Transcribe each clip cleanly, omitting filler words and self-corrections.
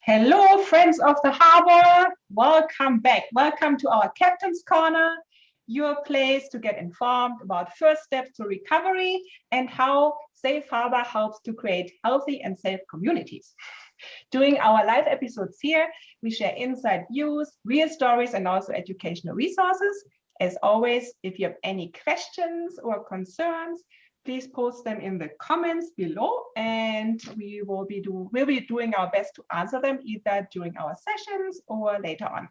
Hello, friends of the harbor. Welcome back. Welcome to our Captain's Corner, your place to get informed about first steps to recovery and how Safe Harbor helps to create healthy and safe communities. During our live episodes here, we share inside views, real stories, and also educational resources. As always, if you have any questions or concerns, please post them in the comments below, and we'll be doing our best to answer them either during our sessions or later on.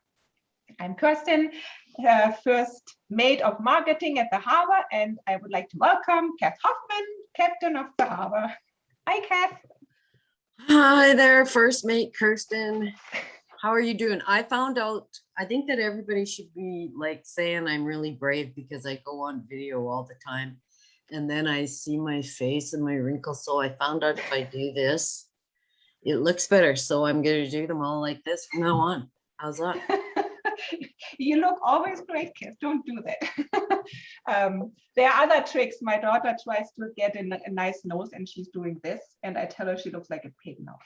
I'm Kirsten, first maid of marketing at the harbor, and I would like to welcome Kath Hoffman, captain of the harbor. Hi, Kath. Hi there, first mate Kirsten. How are you doing? I found out, I think that everybody should be like saying I'm really brave because I go on video all the time. And then I see my face and my wrinkles. So I found out if I do this, it looks better. So I'm going to do them all like this from now on. How's that? You look always great, Kath. Don't do that. There are other tricks. My daughter tries to get a nice nose and she's doing this. And I tell her she looks like a pig now.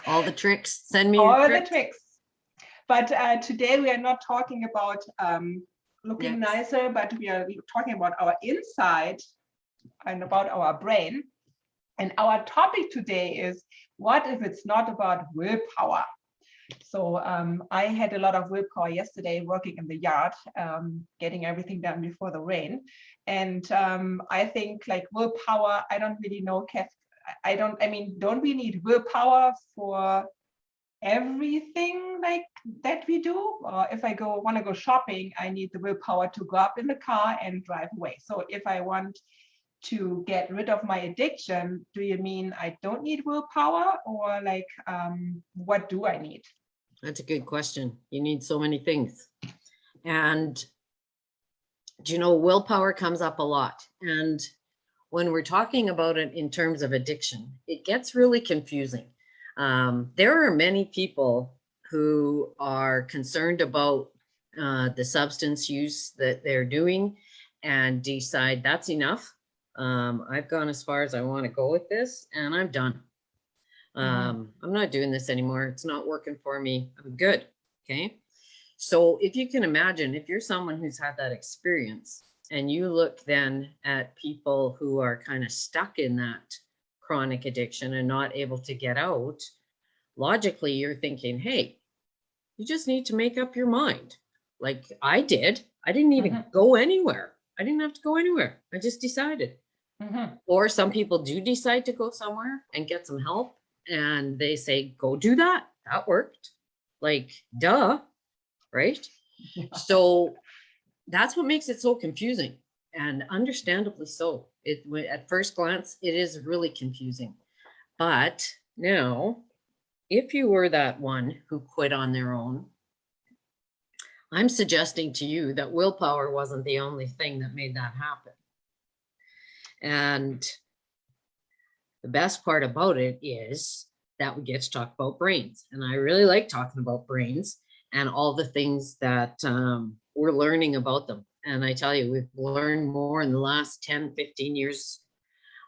All the tricks. Send me all tricks. The tricks. But today we are not talking about looking nicer, but we are talking about our inside and about our brain. And our topic today is, what if it's not about willpower? So I had a lot of willpower yesterday working in the yard, getting everything done before the rain. And I think like willpower, I don't really know, Kath, don't we need willpower for everything like that we do? Or if I want to go shopping, I need the willpower to go up in the car and drive away. So if I want to get rid of my addiction, do you mean I don't need willpower, or like what do I need? That's a good question. You need so many things. And do you know, willpower comes up a lot. And when we're talking about it in terms of addiction, it gets really confusing. There are many people who are concerned about the substance use that they're doing and decide that's enough. I've gone as far as I want to go with this and I'm done. I'm not doing this anymore. It's not working for me. I'm good. Okay. So if you can imagine, if you're someone who's had that experience and you look then at people who are kind of stuck in that chronic addiction and not able to get out, logically you're thinking, hey, you just need to make up your mind. Like I did. I didn't even go anywhere. I didn't have to go anywhere. I just decided. Or some people do decide to go somewhere and get some help and they say, go do that. That worked. Like, duh, right? Yeah. So that's what makes it so confusing, and understandably so. At first glance, it is really confusing. But now, if you were that one who quit on their own, I'm suggesting to you that willpower wasn't the only thing that made that happen. And the best part about it is that we get to talk about brains. And I really like talking about brains and all the things that we're learning about them. And I tell you, we've learned more in the last 10, 15 years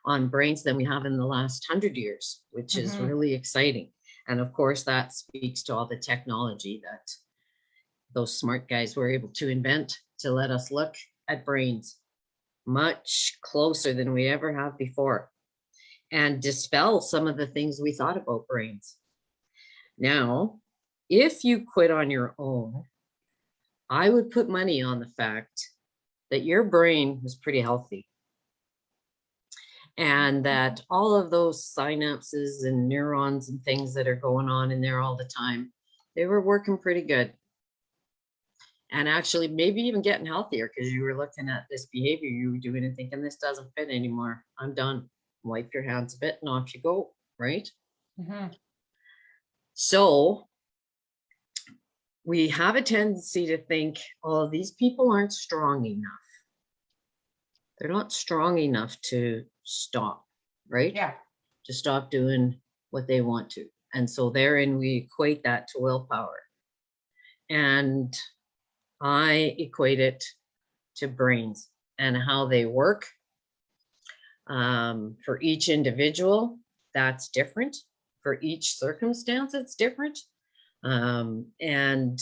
on brains than we have in the last 100 years, which is really exciting. And of course, that speaks to all the technology that those smart guys were able to invent to let us look at brains much closer than we ever have before and dispel some of the things we thought about brains. Now, if you quit on your own, I would put money on the fact that your brain was pretty healthy and that all of those synapses and neurons and things that are going on in there all the time, they were working pretty good. And actually maybe even getting healthier because you were looking at this behavior you were doing and thinking, this doesn't fit anymore. I'm done. Wipe your hands a bit and off you go, right? So we have a tendency to think, oh, these people aren't strong enough. They're not strong enough to stop, right? Yeah. To stop doing what they want to. And so therein we equate that to willpower. And I equate it to brains and how they work. For each individual, that's different. for each circumstance, it's different. And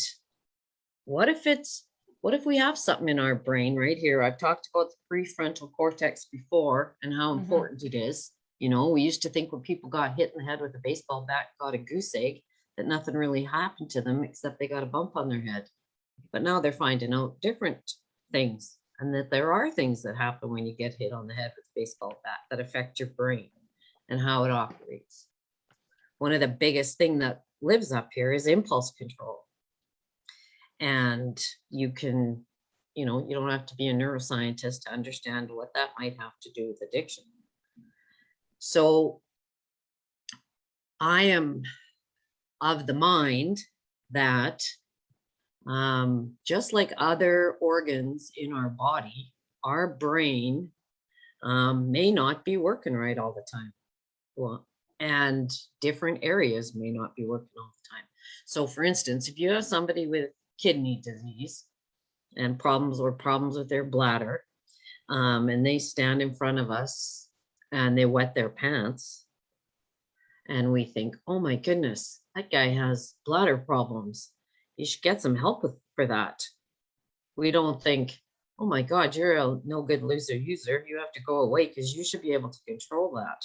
what if we have something in our brain right here? I've talked about the prefrontal cortex before and how important it is. You know, we used to think when people got hit in the head with a baseball bat, got a goose egg, that nothing really happened to them except they got a bump on their head. But now they're finding out different things, and that there are things that happen when you get hit on the head with a baseball bat that affect your brain and how it operates. One of the biggest thing that lives up here is impulse control. And you can, you know, you don't have to be a neuroscientist to understand what that might have to do with addiction. So I am of the mind that just like other organs in our body, our brain may not be working right all the time. Well, and different areas may not be working all the time. So for instance, if you have somebody with kidney disease and problems with their bladder, and they stand in front of us and they wet their pants, and we think, oh my goodness, that guy has bladder problems. You should get some help for that. We don't think, oh my God, you're a no good loser user. You have to go away because you should be able to control that.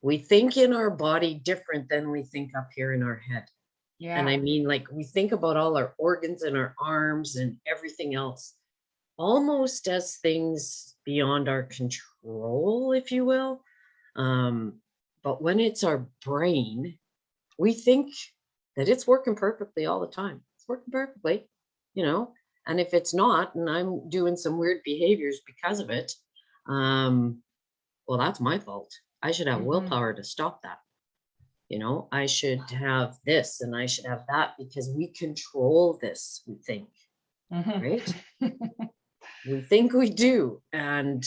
We think in our body different than we think up here in our head. Yeah. And I mean, like, we think about all our organs and our arms and everything else almost as things beyond our control, if you will. But when it's our brain, we think that it's working perfectly all the time. It's working perfectly, you know, and if it's not, and I'm doing some weird behaviors because of it, well, that's my fault. I should have willpower to stop that. You know, I should have this and I should have that because we control this, we think, right? We think we do. And,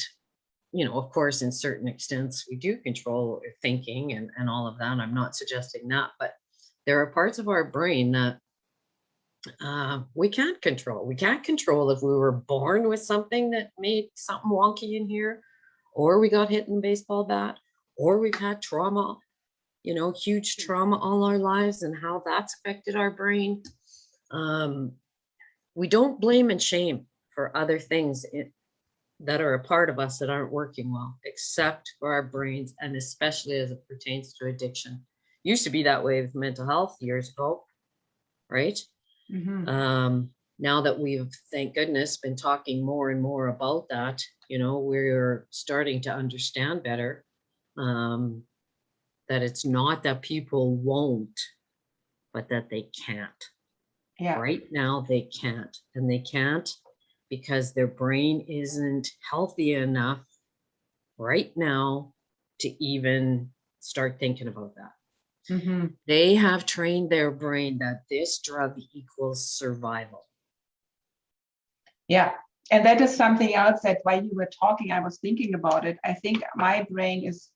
you know, of course, in certain extents, we do control thinking and all of that. I'm not suggesting that, but there are parts of our brain that we can't control. We can't control if we were born with something that made something wonky in here, or we got hit in a baseball bat, or we've had trauma, you know, huge trauma all our lives and how that's affected our brain. We don't blame and shame for other things that are a part of us that aren't working well, except for our brains, and especially as it pertains to addiction. Used to be that way with mental health years ago, right? Now that we've, thank goodness, been talking more and more about that, you know, we're starting to understand better that it's not that people won't, but that they can't. Yeah. Right now they can't, and they can't because their brain isn't healthy enough right now to even start thinking about that. They have trained their brain that this drug equals survival. Yeah. And that is something else that while you were talking, I was thinking about it. I think my brain is,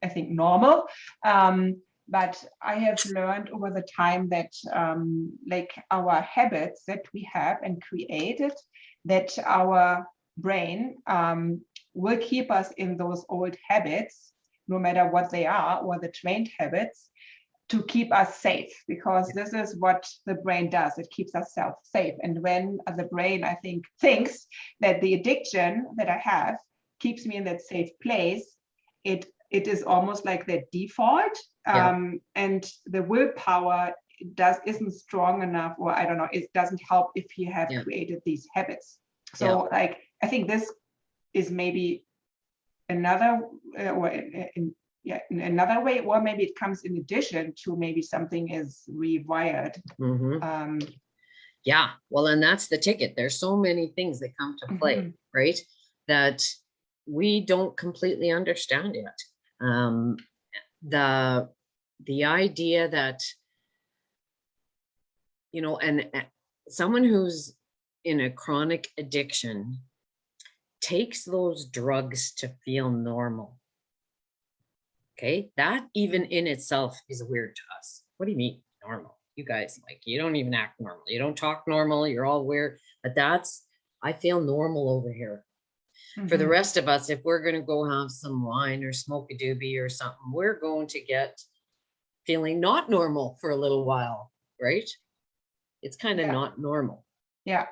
I think, normal. But I have learned over the time that like our habits that we have and created, that our brain will keep us in those old habits, no matter what they are, or the trained habits, to keep us safe, because this is what the brain does. It keeps us safe. And when the brain, I think, thinks that the addiction that I have keeps me in that safe place, it is almost like the default. And the willpower isn't strong enough, or I don't know, it doesn't help if you have created these habits. So like, I think this is maybe another in another way, or maybe it comes in addition to maybe something is rewired. Yeah, well, and that's the ticket. There's so many things that come to play, right, that we don't completely understand yet. The idea that, you know, and someone who's in a chronic addiction takes those drugs to feel normal. Okay, that even in itself is weird to us. What do you mean normal? You guys, like, you don't even act normal. You don't talk normal. You're all weird. But I feel normal over here. For the rest of us, if we're going to go have some wine or smoke a doobie or something, we're going to get feeling not normal for a little while, right? It's kind of not normal. Yeah.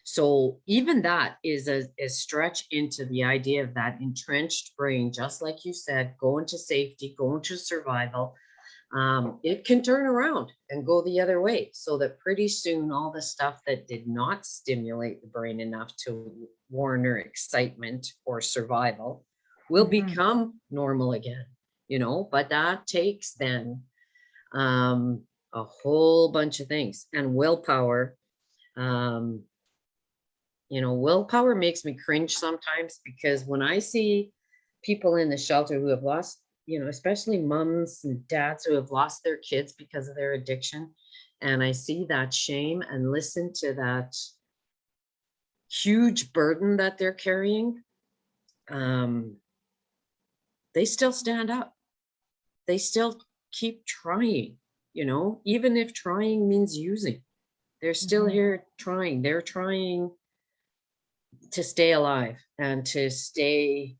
So even that is a stretch into the idea of that entrenched brain, just like you said, going to safety, going to survival. It can turn around and go the other way, so that pretty soon all the stuff that did not stimulate the brain enough to warrant excitement or survival will become normal again, you know. But that takes then a whole bunch of things, and willpower. You know, willpower makes me cringe sometimes, because when I see people in the shelter who have lost, you know, especially moms and dads who have lost their kids because of their addiction, and I see that shame and listen to that huge burden that they're carrying, they still stand up. They still keep trying, you know, even if trying means using. They're still here trying. They're trying to stay alive and to stay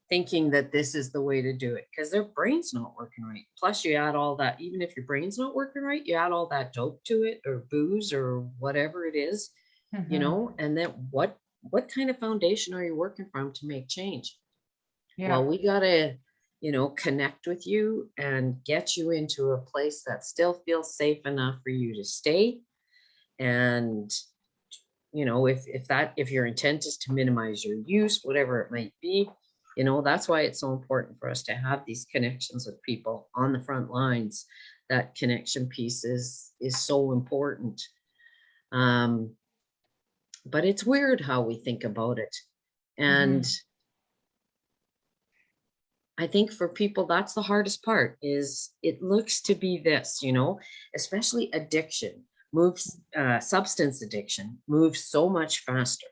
thinking that this is the way to do it, because their brain's not working right. Plus you add all that, even if your brain's not working right, you add all that dope to it, or booze, or whatever it is, you know, and then what kind of foundation are you working from to make change? Well, we gotta, you know, connect with you and get you into a place that still feels safe enough for you to stay. And you know, if your intent is to minimize your use, whatever it might be, you know, that's why it's so important for us to have these connections with people on the front lines. That connection piece is so important. But it's weird how we think about it. And I think for people, that's the hardest part, is it looks to be this, you know, especially addiction moves, substance addiction moves so much faster,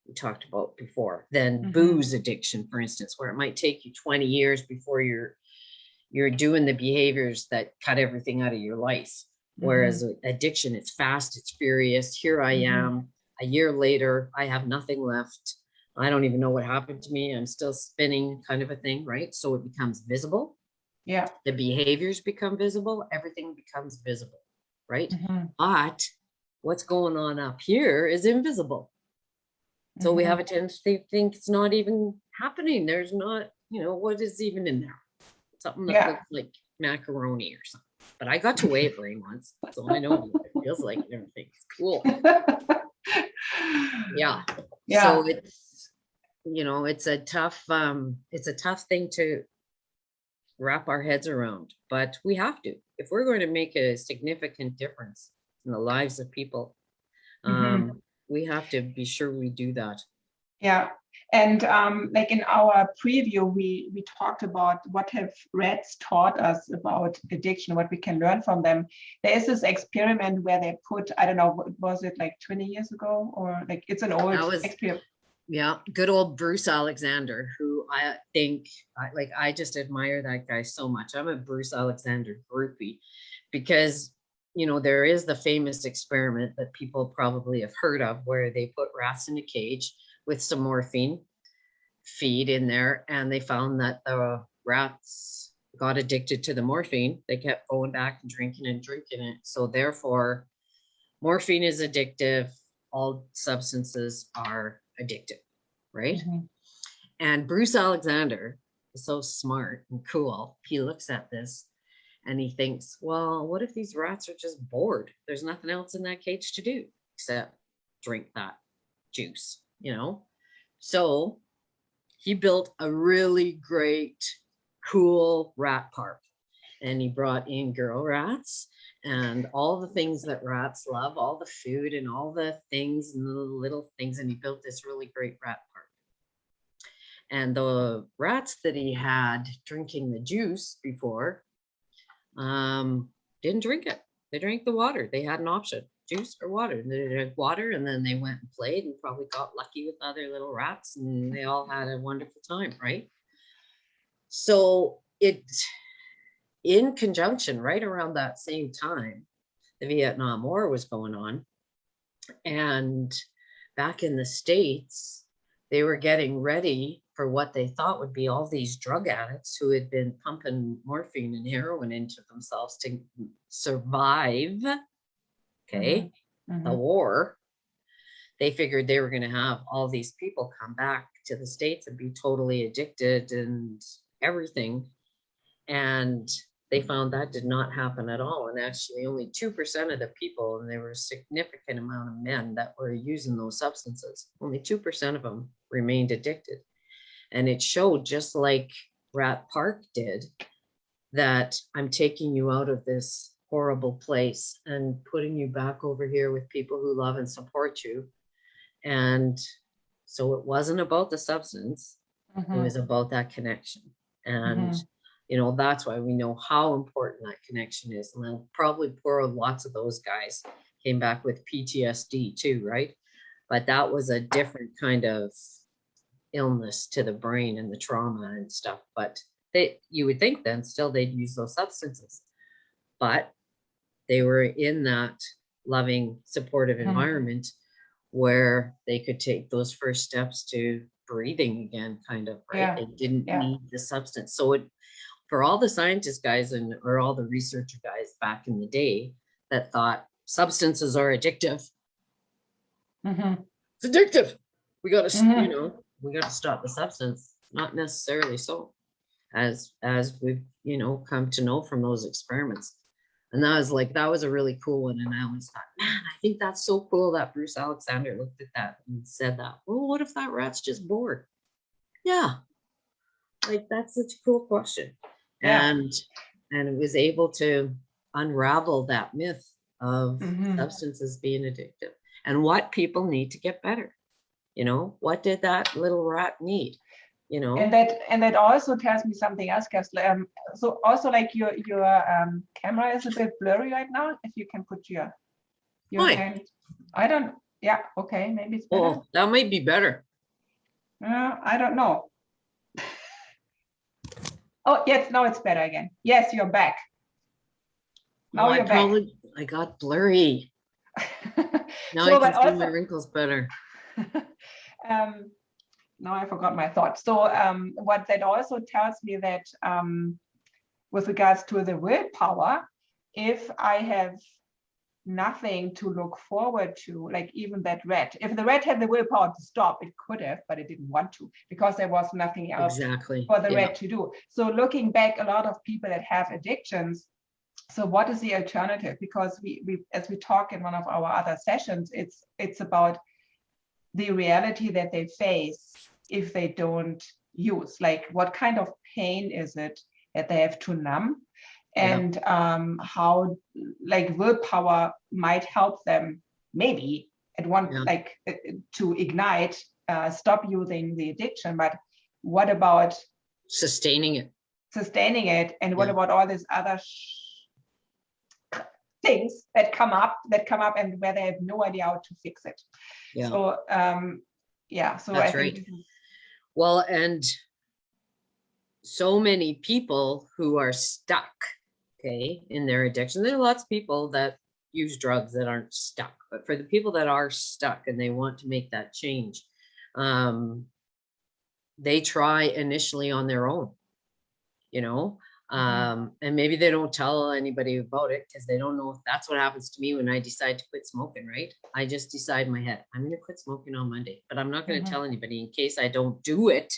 we talked about before, than booze addiction, for instance, where it might take you 20 years before you're doing the behaviors that cut everything out of your life. Whereas addiction, it's fast, it's furious. Here I am, a year later, I have nothing left. I don't even know what happened to me. I'm still spinning, kind of a thing, right? So it becomes visible. Yeah. The behaviors become visible. Everything becomes visible, right? But what's going on up here is invisible. So we have a tendency to think it's not even happening. There's not, you know, what is even in there? Something that looks like macaroni or something. But I got to weigh a brain once, so I know what it feels like and everything. It's cool. Yeah. So it's, you know, it's a tough thing to wrap our heads around, but we have to, if we're going to make a significant difference in the lives of people. We have to be sure we do that. Yeah. And like in our preview, we talked about what have rats taught us about addiction, what we can learn from them. There is this experiment where they put, I don't know, was it like 20 years ago, or like it's an old experiment? Yeah, good old Bruce Alexander, who I think, I just admire that guy so much. I'm a Bruce Alexander groupie, because, you know, there is the famous experiment that people probably have heard of, where they put rats in a cage with some morphine feed in there, and they found that the rats got addicted to the morphine. They kept going back and drinking it. So therefore, morphine is addictive. All substances are addictive, right? And Bruce Alexander is so smart and cool. He looks at this and he thinks, well, what if these rats are just bored? There's nothing else in that cage to do except drink that juice, you know? So he built a really great, cool rat park, and he brought in girl rats and all the things that rats love, all the food and all the things and the little things. And he built this really great rat park. And the rats that he had drinking the juice before didn't drink it. They drank the water. They had an option, juice or water. And they drank water, and then they went and played and probably got lucky with other little rats, and they all had a wonderful time, right? So in conjunction, right around that same time, the Vietnam War was going on. And back in the States, they were getting ready for what they thought would be all these drug addicts who had been pumping morphine and heroin into themselves to survive, okay, Mm-hmm. the war. They figured they were going to have all these people come back to the States and be totally addicted and everything. And they found that did not happen at all. And actually only 2% of the people, and there were a significant amount of men that were using those substances, only 2% of them remained addicted. And it showed, just like Rat Park did, that I'm taking you out of this horrible place and putting you back over here with people who love and support you. And so it wasn't about the substance. It was about that connection. And, you know, that's why we know how important that connection is. And then probably poor lots of those guys came back with PTSD too, right? But that was a different kind of illness to the brain and the trauma and stuff. But you would think then still they'd use those substances. But they were in that loving, supportive environment where they could take those first steps to breathing again, kind of, right? Yeah. They didn't need the substance. So for all the scientist guys or all the researcher guys back in the day that thought substances are addictive, it's addictive. We got to, we got to stop the substance. Not necessarily so, as we've, come to know from those experiments. And that was a really cool one. And I always thought, man, I think that's so cool that Bruce Alexander looked at that and said that. Well, what if that rat's just bored? Yeah. Like, that's such a cool question. Yeah. And it was able to unravel that myth of substances being addictive and what people need to get better. What did that little rat need? And that also tells me something else, Kerstin. So also, like, your camera is a bit blurry right now. If you can put your hand, I don't. Yeah, okay, maybe it's better. Oh, that might be better. I don't know. Oh yes, now it's better again. Yes, you're back. Now you're back. I got blurry. Now I can see my wrinkles better. Now I forgot my thought. So what that also tells me that with regards to the willpower, if I have nothing to look forward to, like even that rat, if the rat had the willpower to stop, it could have, but it didn't want to because there was nothing else for the rat to do. So looking back, a lot of people that have addictions, so what is the alternative? Because we as we talk in one of our other sessions, it's about the reality that they face if they don't use, like what kind of pain is it that they have to numb, and how like willpower might help them maybe at one like to ignite, stop using the addiction. But what about sustaining it? And what about all these other things that come up and where they have no idea how to fix it? So so that's I right. think Well, and so many people who are stuck, in their addiction. There are lots of people that use drugs that aren't stuck, but for the people that are stuck and they want to make that change, they try initially on their own, and maybe they don't tell anybody about it because they don't know if that's what happens to me when I decide to quit smoking, right? I just decide in my head, I'm going to quit smoking on Monday, but I'm not going to tell anybody in case I don't do it.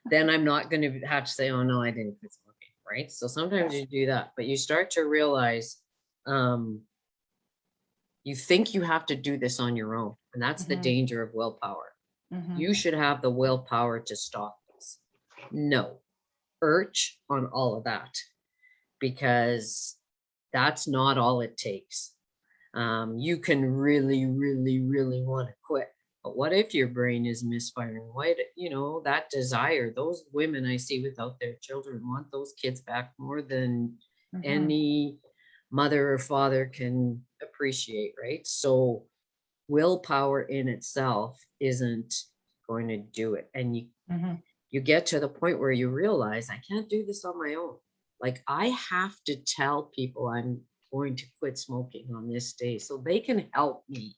Then I'm not going to have to say, oh no, I didn't quit smoking, right? So sometimes you do that, but you start to realize you think you have to do this on your own. And that's the danger of willpower. You should have the willpower to stop this. No, urge on all of that, because that's not all it takes. You can really, really, really want to quit. But what if your brain is misfiring? Why, that desire, those women I see without their children want those kids back more than any mother or father can appreciate, right? So willpower in itself isn't going to do it. And you get to the point where you realize, I can't do this on my own. Like, I have to tell people I'm going to quit smoking on this day so they can help me.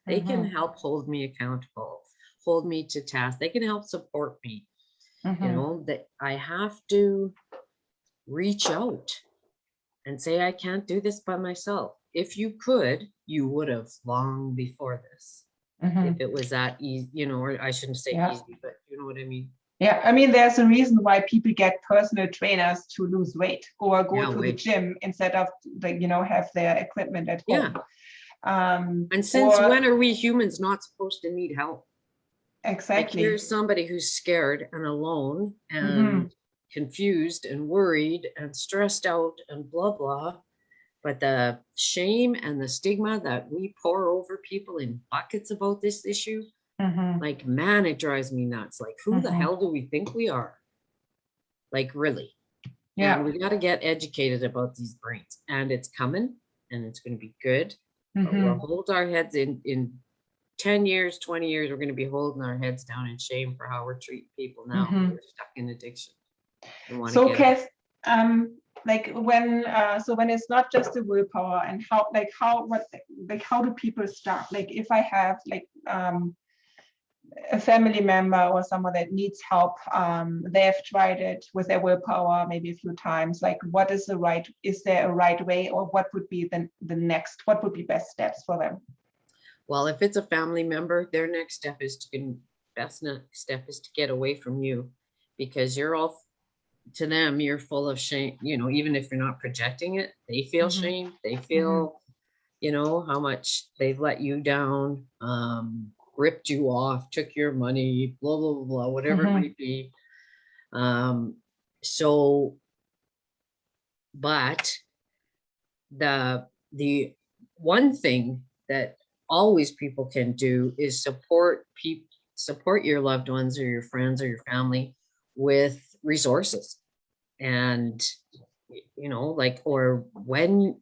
They can help hold me accountable, hold me to task. They can help support me. Mm-hmm. You know, that I have to reach out and say, I can't do this by myself. If you could, you would have long before this. Mm-hmm. If it was that easy, you know, or I shouldn't say easy, but you know what I mean? Yeah, I mean, there's a reason why people get personal trainers to lose weight or go to the gym instead of, have their equipment at home. And since when are we humans not supposed to need help? Exactly. Like, here's somebody who's scared and alone and confused and worried and stressed out and blah, blah. But the shame and the stigma that we pour over people in buckets about this issue, like, man, it drives me nuts. Like, who the hell do we think we are? Like, really? Yeah. And we got to get educated about these brains, and it's coming, and it's going to be good. But we'll hold our heads in 10 years, 20 years, we're going to be holding our heads down in shame for how we're treating people now. We're stuck in addiction. So, Kath, when it's not just the willpower, and how do people start? Like, if I have a family member or someone that needs help, they have tried it with their willpower maybe a few times. Like, is there a right way, or what would be what would be best steps for them? Well, if it's a family member, their next step is to get away from you, because to them, you're full of shame. You know, even if you're not projecting it, they feel shame. They feel, how much they've let you down, ripped you off, took your money, blah, blah, blah, blah, whatever it might be. But the one thing that always people can do is support your loved ones or your friends or your family with resources. And, or when,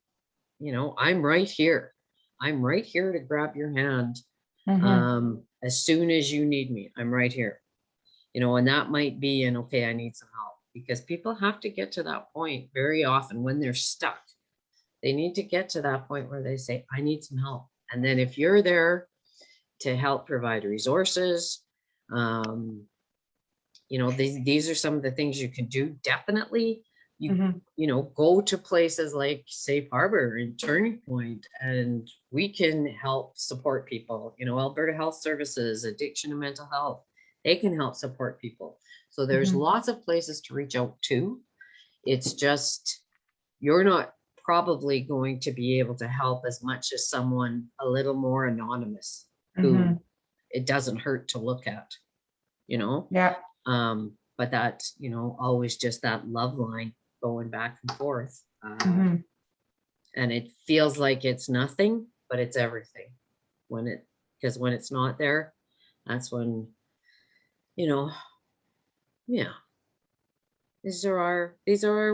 I'm right here to grab your hand. As soon as you need me, I'm right here, and that might be okay, I need some help, because people have to get to that point very often when they're stuck. They need to get to that point where they say, I need some help. And then if you're there to help provide resources, these are some of the things you can do. Definitely, go to places like Safe Harbor and Turning Point, and we can help support people. Alberta Health Services, Addiction and Mental Health, they can help support people. So there's lots of places to reach out to. It's just, you're not probably going to be able to help as much as someone a little more anonymous, who it doesn't hurt to look at, Yeah. But that's, always just that love line going back and forth. And it feels like it's nothing, but it's everything because when it's not there, that's when, these are our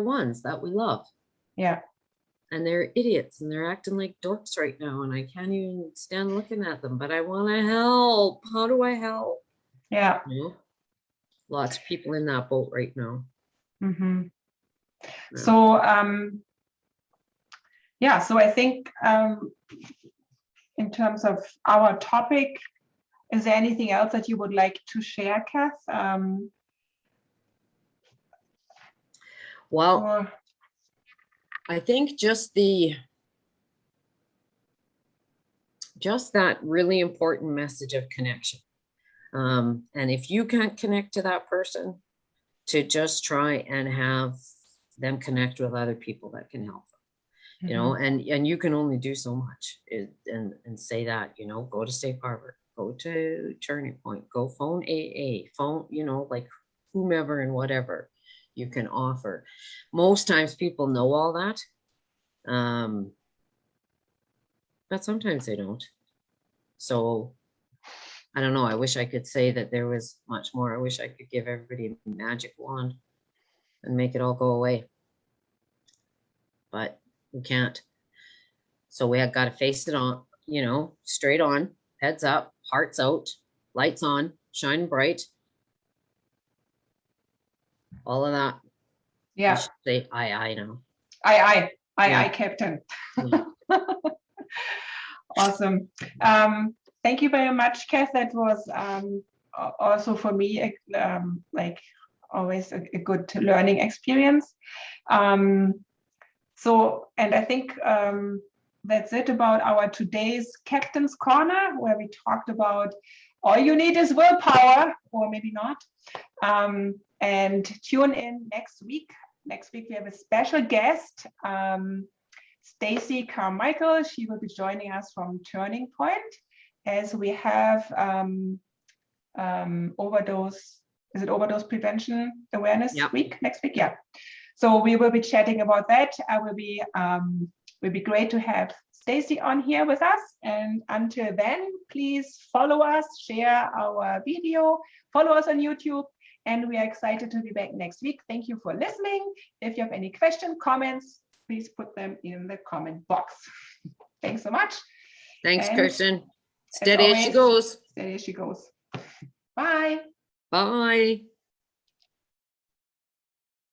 ones that we love. Yeah. And they're idiots and they're acting like dorks right now, and I can't even stand looking at them, but I want to help. How do I help? Yeah. Lots of people in that boat right now. Yeah. So so I think in terms of our topic, is there anything else that you would like to share, Kath? I think just that really important message of connection. And if you can't connect to that person, to just try and have them connect with other people that can help them, and you can only do so much, and say that, go to Safe Harbor, go to Turning Point, go phone AA, phone, like whomever and whatever you can offer. Most times people know all that. But sometimes they don't. So I don't know. I wish I could say that there was much more. I wish I could give everybody a magic wand and make it all go away. But we can't. So we have got to face it on, straight on, heads up, hearts out, lights on, shine bright. All of that. Yeah. You should say aye now. Aye, Captain. Yeah. Awesome. Thank you very much, Kath. That was also for me, like always a good learning experience. So, and I think that's it about our today's Captain's Corner, where we talked about all you need is willpower, or maybe not. And tune in next week. Next week we have a special guest, Stacy Carmichael. She will be joining us from Turning Point, as we have overdose prevention awareness week next week. Yeah. So we will be chatting about that. Will be great to have Stacy on here with us. And until then, please follow us, share our video, follow us on YouTube. And we are excited to be back next week. Thank you for listening. If you have any questions, comments, please put them in the comment box. Thanks so much. Thanks, Kirsten. Steady as she goes. Steady as she goes. Bye. Bye.